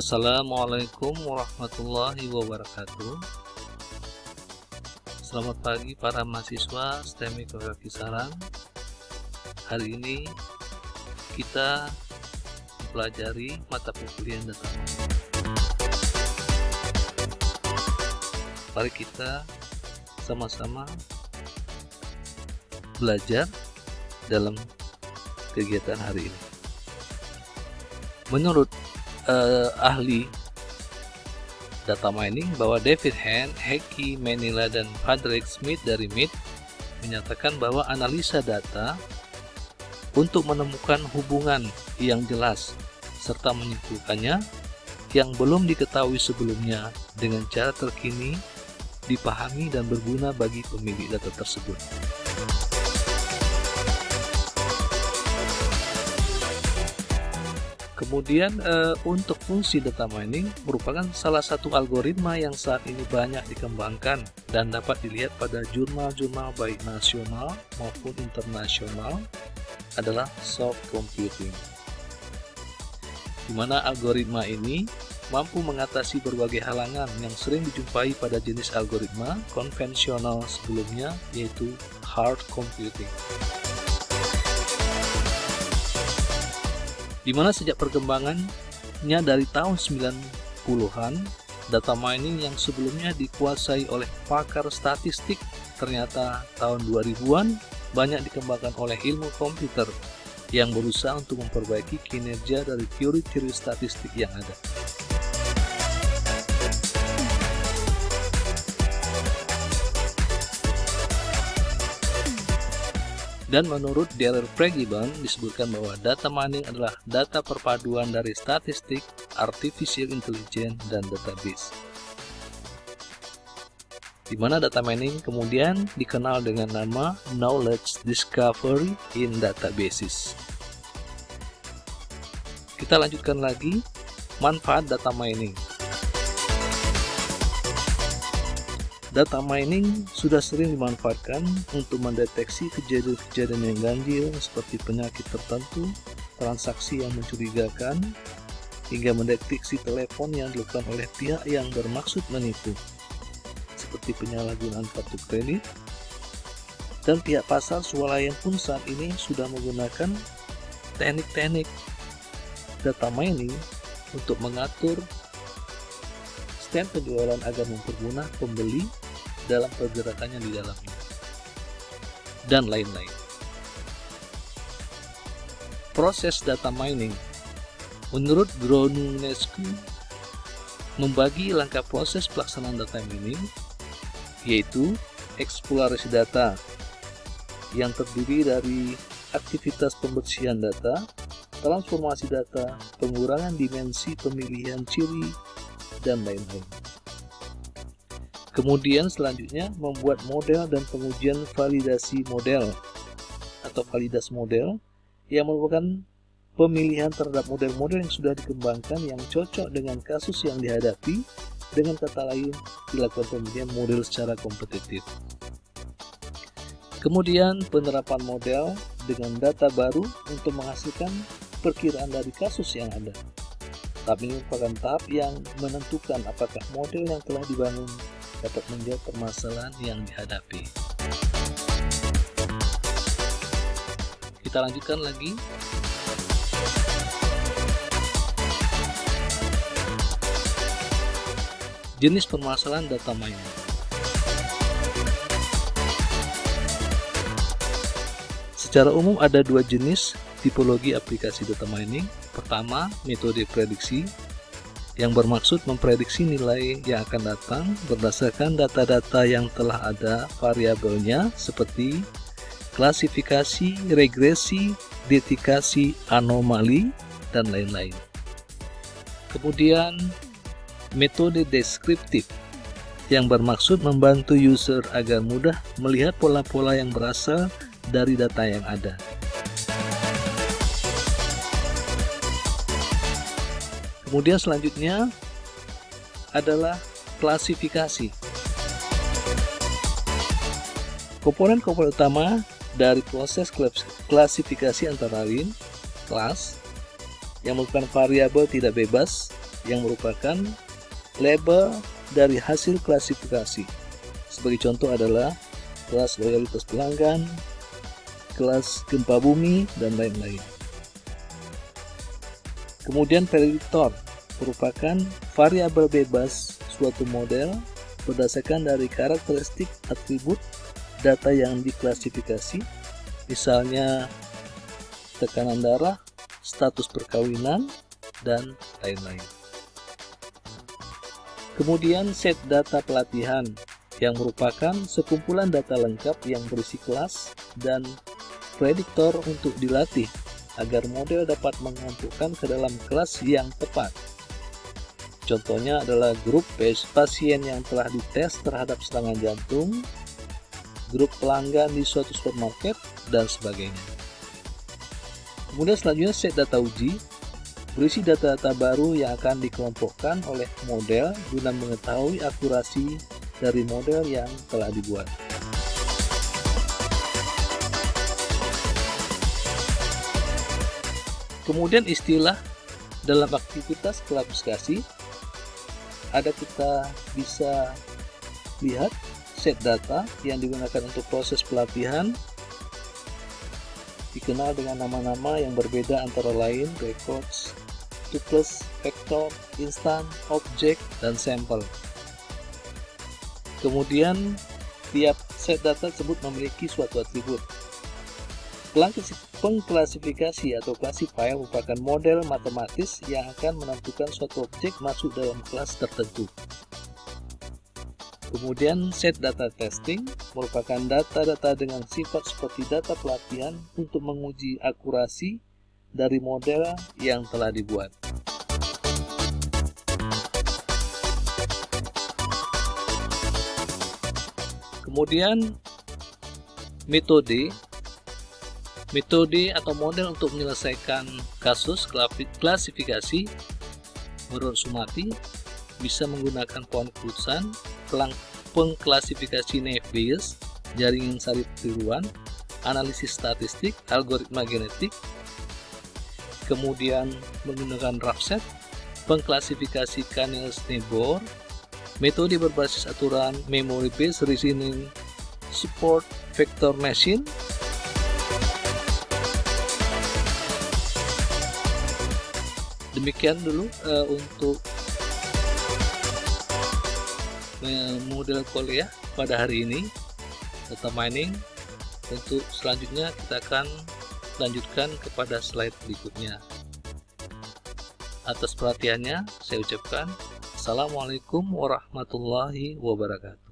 Assalamualaikum warahmatullahi wabarakatuh. Selamat pagi para mahasiswa STEM IPB Kisaran. Hari ini kita pelajari mata perkuliahan data. Mari kita sama-sama belajar dalam kegiatan hari ini. Menurut ahli data mining bahwa David Hand, Heikki Manila, dan Patrick Smith dari MIT menyatakan bahwa analisa data untuk menemukan hubungan yang jelas serta menyimpulkannya yang belum diketahui sebelumnya dengan cara terkini dipahami dan berguna bagi pemilik data tersebut. Kemudian untuk fungsi data mining merupakan salah satu algoritma yang saat ini banyak dikembangkan dan dapat dilihat pada jurnal-jurnal baik nasional maupun internasional adalah soft computing, di mana algoritma ini mampu mengatasi berbagai halangan yang sering dijumpai pada jenis algoritma konvensional sebelumnya, yaitu hard computing. Di mana sejak perkembangannya dari tahun 90-an, data mining yang sebelumnya dikuasai oleh pakar statistik ternyata tahun 2000-an banyak dikembangkan oleh ilmu komputer yang berusaha untuk memperbaiki kinerja dari teori-teori statistik yang ada. Dan menurut Daryl Pregiban disebutkan bahwa data mining adalah data perpaduan dari statistik, artificial intelligence, dan database. Di mana data mining kemudian dikenal dengan nama knowledge discovery in databases. Kita lanjutkan lagi manfaat data mining. Data mining sudah sering dimanfaatkan untuk mendeteksi kejadian-kejadian yang ganjil seperti penyakit tertentu, transaksi yang mencurigakan, hingga mendeteksi telepon yang dilakukan oleh pihak yang bermaksud menipu, seperti penyalahgunaan kartu kredit. Dan pihak pasar swalayan pun saat ini sudah menggunakan teknik-teknik data mining untuk mengatur stand penjualan agar mempermudah pembeli dalam pergerakannya di dalamnya, dan lain-lain. Proses data mining menurut Gronunescu membagi langkah proses pelaksanaan data mining, yaitu eksplorasi data yang terdiri dari aktivitas pembersihan data, transformasi data, pengurangan dimensi, pemilihan ciri, dan lain-lain. Kemudian selanjutnya membuat model dan pengujian validasi model atau validas model yang merupakan pemilihan terhadap model-model yang sudah dikembangkan yang cocok dengan kasus yang dihadapi. Dengan kata lain, dilakukan pemilihan model secara kompetitif. Kemudian penerapan model dengan data baru untuk menghasilkan perkiraan dari kasus yang ada. Tahap ini merupakan tahap yang menentukan apakah model yang telah dibangun dapat menjawab permasalahan yang dihadapi. Kita lanjutkan lagi. Jenis permasalahan data mining. Secara umum ada dua jenis tipologi aplikasi data mining. Pertama, metode prediksi yang bermaksud memprediksi nilai yang akan datang berdasarkan data-data yang telah ada variabelnya seperti klasifikasi, regresi, detekasi, anomali, dan lain-lain. Kemudian, metode deskriptif yang bermaksud membantu user agar mudah melihat pola-pola yang berasal dari data yang ada. Kemudian selanjutnya adalah klasifikasi. Komponen-komponen utama dari proses klasifikasi antara lain kelas yang merupakan variabel tidak bebas yang merupakan label dari hasil klasifikasi. Sebagai contoh adalah kelas loyalitas pelanggan, kelas gempa bumi, dan lain-lain. Kemudian prediktor merupakan variabel bebas suatu model berdasarkan dari karakteristik atribut data yang diklasifikasi, misalnya tekanan darah, status perkawinan, dan lain-lain. Kemudian set data pelatihan yang merupakan sekumpulan data lengkap yang berisi kelas dan prediktor untuk dilatih agar model dapat mengelompokkan ke dalam kelas yang tepat. Contohnya adalah grup pasien yang telah dites terhadap serangan jantung, grup pelanggan di suatu supermarket, dan sebagainya. Kemudian selanjutnya set data uji, berisi data-data baru yang akan dikelompokkan oleh model guna mengetahui akurasi dari model yang telah dibuat. Kemudian istilah dalam aktivitas klasifikasi, kita bisa lihat set data yang digunakan untuk proses pelatihan dikenal dengan nama-nama yang berbeda antara lain records, tuples, vektor, instan, objek, dan sampel. Kemudian tiap set data tersebut memiliki suatu atribut. Pengklasifikasi atau classifier merupakan model matematis yang akan menentukan suatu objek masuk dalam kelas tertentu. Kemudian set data testing merupakan data-data dengan sifat seperti data pelatihan untuk menguji akurasi dari model yang telah dibuat. Kemudian metode atau model untuk menyelesaikan kasus klasifikasi menurut Sumati bisa menggunakan pohon keputusan, pengklasifikasi naive Bayes, jaringan salib tiruan, analisis statistik, algoritma genetik, kemudian menggunakan Rafset, pengklasifikasi Canels-Nebor, metode berbasis aturan memory based reasoning support vector machine, demikian dulu untuk model kuliah pada hari ini data mining. Untuk selanjutnya kita akan lanjutkan kepada slide berikutnya. Atas perhatiannya saya ucapkan Assalamualaikum warahmatullahi wabarakatuh.